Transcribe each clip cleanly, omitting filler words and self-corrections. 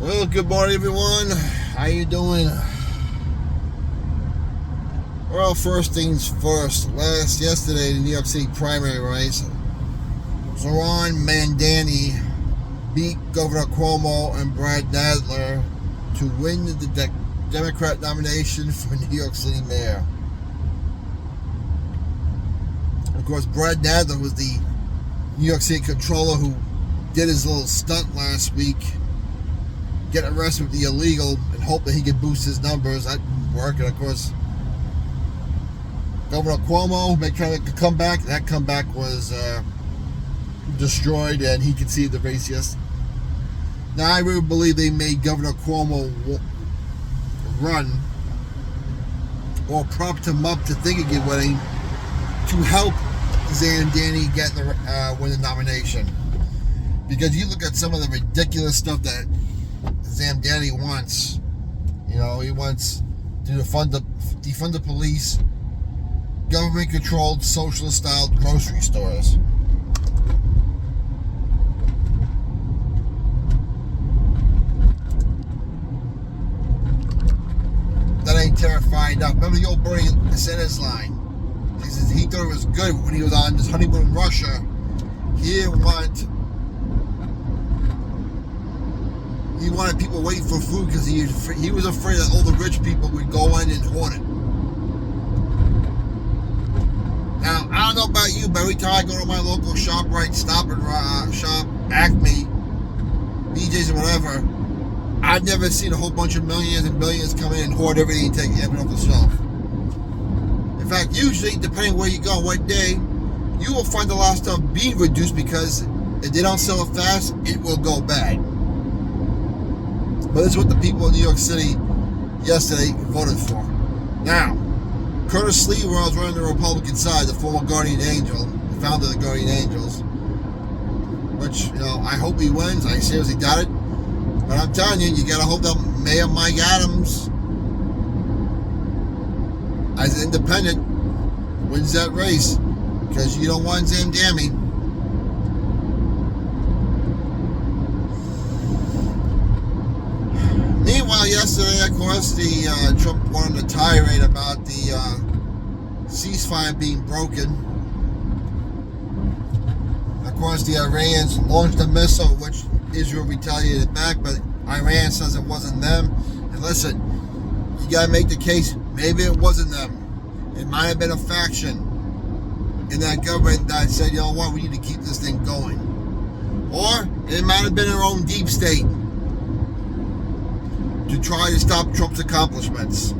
Well, good morning, everyone. How you doing? Well, first things first. Yesterday, the New York City primary race, Zohran Mamdani beat Governor Cuomo and Brad Nadler to win the Democrat nomination for New York City mayor. Of course, Brad Nadler was the New York City controller who did his little stunt last week, get arrested with the illegal and hope that he could boost his numbers. That didn't work. And of course, Governor Cuomo trying to make a comeback. That comeback was destroyed, and he conceded the race. Yes. Now I really believe they made Governor Cuomo run or propped him up to think of winning to help Mamdani win the nomination. Because you look at some of the ridiculous stuff that Mamdani wants. You know, he wants to defund the police, government-controlled, socialist-style grocery stores. That ain't terrifying enough. Remember the old Bernie Sanders line? He thought it was good when he was on his honeymoon in Russia. He wanted people waiting for food because he was afraid that all the rich people would go in and hoard it. Now, I don't know about you, but every time I go to my local ShopRite, Stop and Shop, Acme, BJ's or whatever, I've never seen a whole bunch of millions and billions come in and hoard everything and take everything off the shelf. In fact, usually, depending where you go, what day, you will find a lot of stuff being reduced because if they don't sell it fast, it will go bad. But that's what the people in New York City yesterday voted for. Now, Curtis Sliwa was running the Republican side, the former Guardian Angel, the founder of the Guardian Angels, which, I hope he wins. I seriously doubt it. But I'm telling you, you got to hope that Mayor Mike Adams, as an independent, wins that race, because you don't want Mamdani. Meanwhile, yesterday, of course, Trump went on a tirade about the ceasefire being broken. Of course, the Iranians launched a missile, which Israel retaliated back, but Iran says it wasn't them. And listen, you gotta make the case, maybe it wasn't them. It might have been a faction in that government that said, you know what, we need to keep this thing going. Or it might have been our own deep state to try to stop Trump's accomplishments.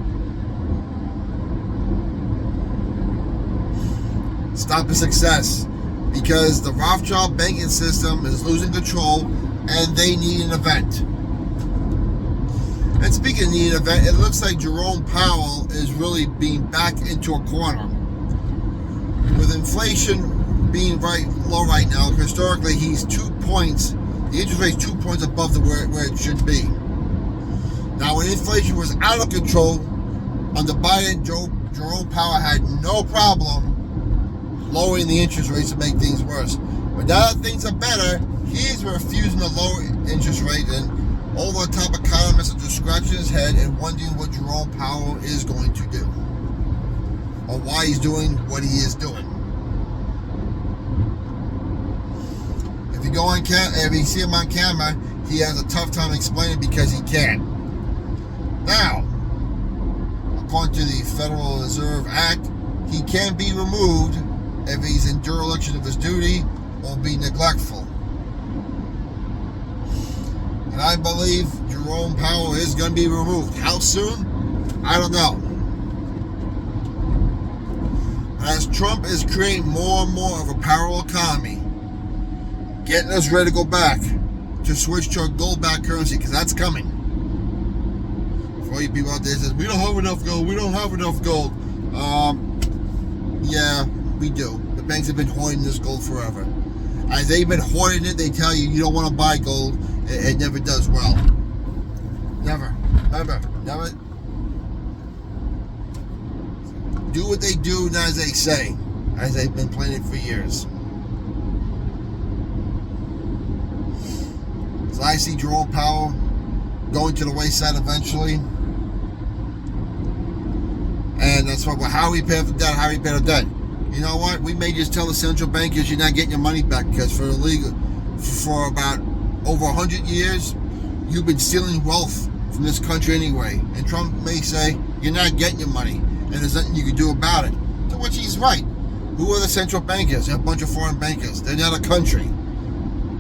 Stop his success. Because the Rothschild banking system is losing control and they need an event. And speaking of needing an event, it looks like Jerome Powell is really being backed into a corner. With inflation being right low right now, historically he's 2 points, the interest rate's 2 points above where it should be. Now, when inflation was out of control under Biden, Jerome Powell had no problem lowering the interest rates to make things worse. But now that things are better, he's refusing to lower interest rate, and all the top economists are just scratching his head and wondering what Jerome Powell is going to do, or why he's doing what he is doing. If you see him on camera, he has a tough time explaining because he can't. Now, according to the Federal Reserve Act, he can be removed if he's in dereliction of his duty or be neglectful. And I believe Jerome Powell is going to be removed. How soon? I don't know. As Trump is creating more and more of a parallel economy, getting us ready to go back to switch to a gold-backed currency, because that's coming. For all you people out there that says, we don't have enough gold, yeah, we do. The banks have been hoarding this gold forever. As they've been hoarding it, they tell you don't want to buy gold. It never does well. Never. Do what they do, not as they say. As they've been planning for years. So I see Jerome Powell going to the wayside eventually. And that's what, how we pay off the debt, how we pay the debt. You know what? We may just tell the central bankers you're not getting your money back because for about over 100 years, you've been stealing wealth from this country anyway. And Trump may say you're not getting your money and there's nothing you can do about it. To which he's right. Who are the central bankers? They're a bunch of foreign bankers. They're not a country.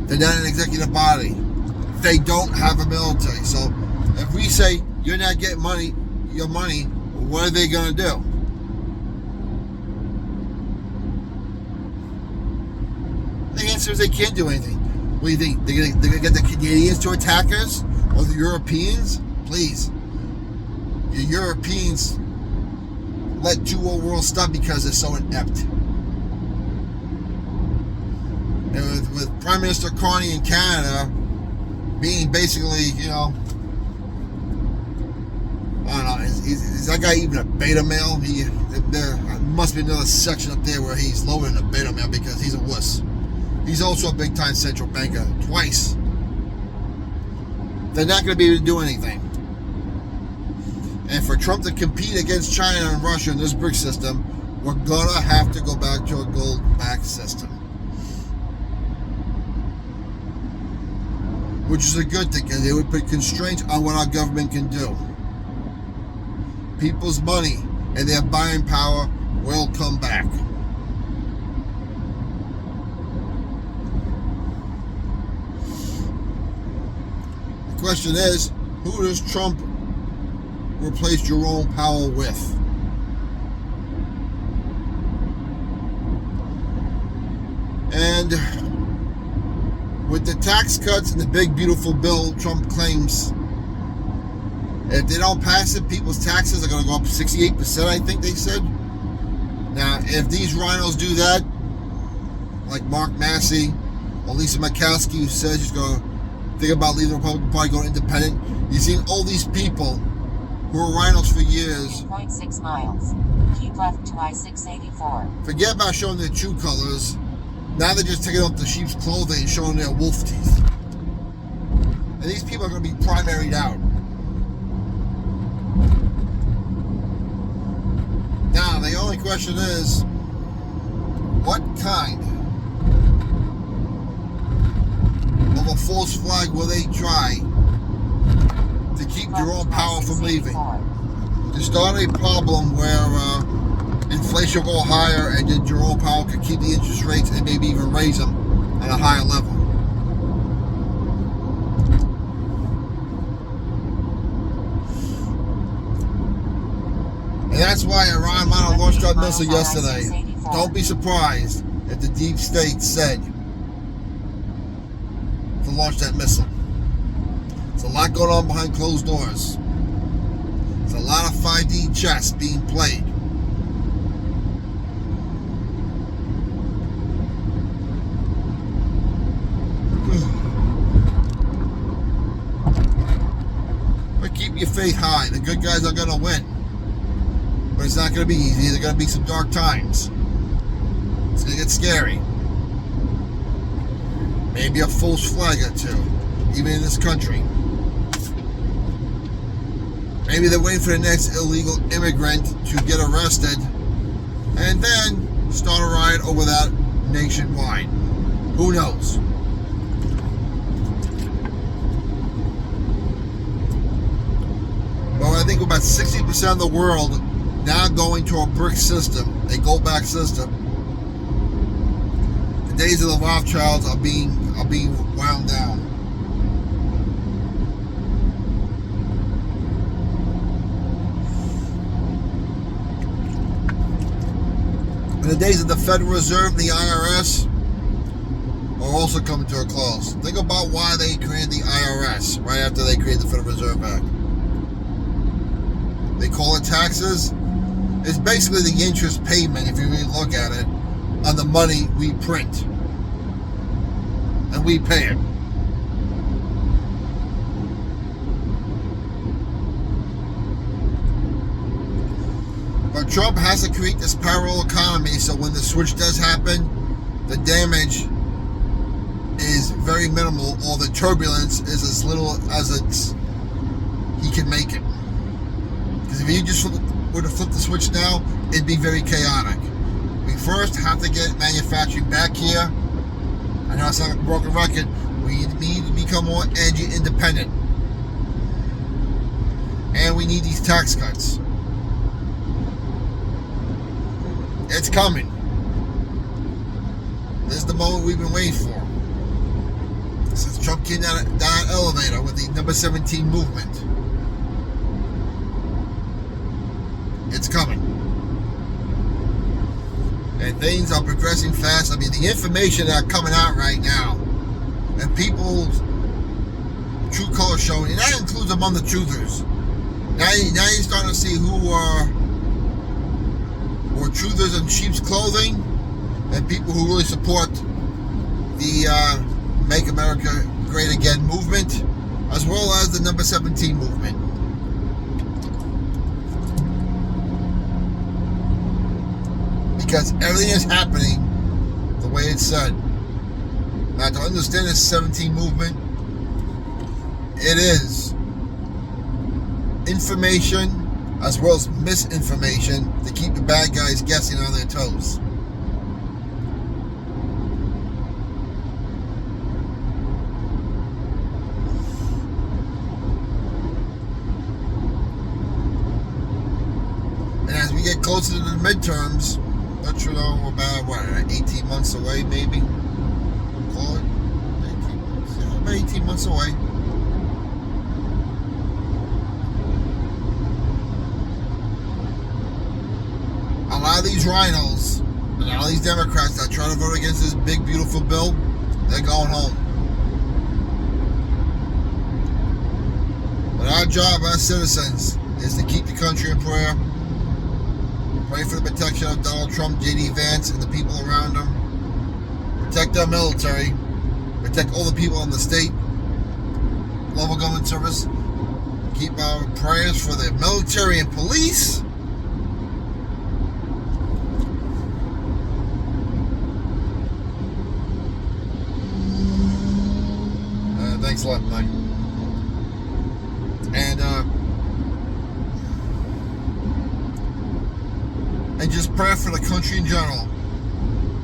They're not an executive body. They don't have a military. So if we say you're not getting your money, what are they going to do? The answer is they can't do anything. What do you think? They're going to get the Canadians to attack us? Or the Europeans? Please. The Europeans let two world stop because they're so inept. And with Prime Minister Carney in Canada being basically, you know, I don't know, is that guy even a beta male? There must be another section up there where he's lower than a beta male because he's a wuss. He's also a big time central banker, twice. They're not going to be able to do anything. And for Trump to compete against China and Russia in this BRICS system, we're going to have to go back to a gold-backed system. Which is a good thing, because it would put constraints on what our government can do. People's money and their buying power will come back. The question is, who does Trump replace Jerome Powell with? And with the tax cuts and the big beautiful bill Trump claims, if they don't pass it, people's taxes are going to go up 68%, I think they said. Now, if these rhinos do that, like Mark Massey or Lisa Murkowski, who says she's going to think about leaving the Republican Party, going independent, you've seen all these people who were rhinos for years. 8.6 miles. Keep left to I-684. Forget about showing their true colors. Now they're just taking off the sheep's clothing and showing their wolf teeth. And these people are going to be primaried out. Now, the only question is, what kind of a false flag will they try to keep Jerome Powell from leaving? To start a problem where inflation will go higher and then Jerome Powell could keep the interest rates and maybe even raise them at a higher level. And that's why Iran might have launched that missile yesterday. Don't be surprised if the deep state said to launch that missile. There's a lot going on behind closed doors. There's a lot of 5D chess being played. But keep your faith high. The good guys are going to win. But it's not going to be easy. There's going to be some dark times. It's going to get scary. Maybe a false flag or two, even in this country. Maybe they're waiting for the next illegal immigrant to get arrested and then start a riot over that nationwide. Who knows? Well, I think about 60% of the world now going to a BRICS system, a gold-backed system. The days of the Rothschilds are being wound down. And the days of the Federal Reserve and the IRS are also coming to a close. Think about why they created the IRS right after they created the Federal Reserve Act. They call it taxes. It's basically the interest payment, if you really look at it, on the money we print. And we pay it. But Trump has to create this parallel economy so when the switch does happen, the damage is very minimal, or the turbulence is as little as it's can make it. Because if you just were to flip the switch now, it'd be very chaotic. We first have to get manufacturing back here. I know I sound like a broken record. We need to become more energy independent. And we need these tax cuts. It's coming. This is the moment we've been waiting for. Since Trump came down that elevator with the number 17 movement. It's coming. And things are progressing fast. I mean, the information that are coming out right now, and people's true color showing, and that includes among the truthers. Now you're starting to see who are truthers in sheep's clothing, and people who really support the Make America Great Again movement, as well as the number 17 movement. Because everything is happening the way it's said. Now, to understand this 17 movement, it is information as well as misinformation to keep the bad guys guessing on their toes. And as we get closer to the midterms, let you know about 18 months away, maybe. Call it 18 months. Yeah, about 18 months away. A lot of these rhinos and all these Democrats that try to vote against this big, beautiful bill, they're going home. But our job as citizens is to keep the country in prayer. Pray for the protection of Donald Trump, J.D. Vance, and the people around him. Protect our military. Protect all the people in the state level government service. Keep our prayers for the military and police. Thanks a lot, Mike. And just pray for the country in general,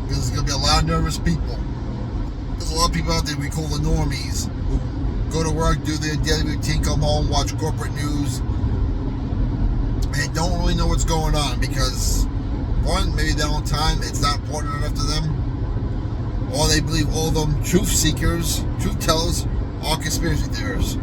because there's going to be a lot of nervous people. There's a lot of people out there we call the normies, who go to work, do their daily routine, come home, watch corporate news, and don't really know what's going on, because one, maybe they don't have time, it's not important enough to them, or they believe all of them truth seekers, truth tellers, are conspiracy theorists.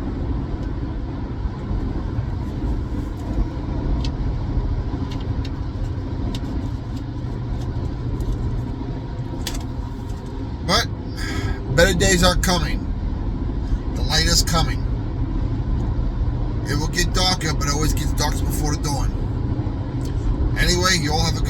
But better days are coming. The light is coming. It will get darker, but it always gets darkest before the dawn. Anyway, you all have a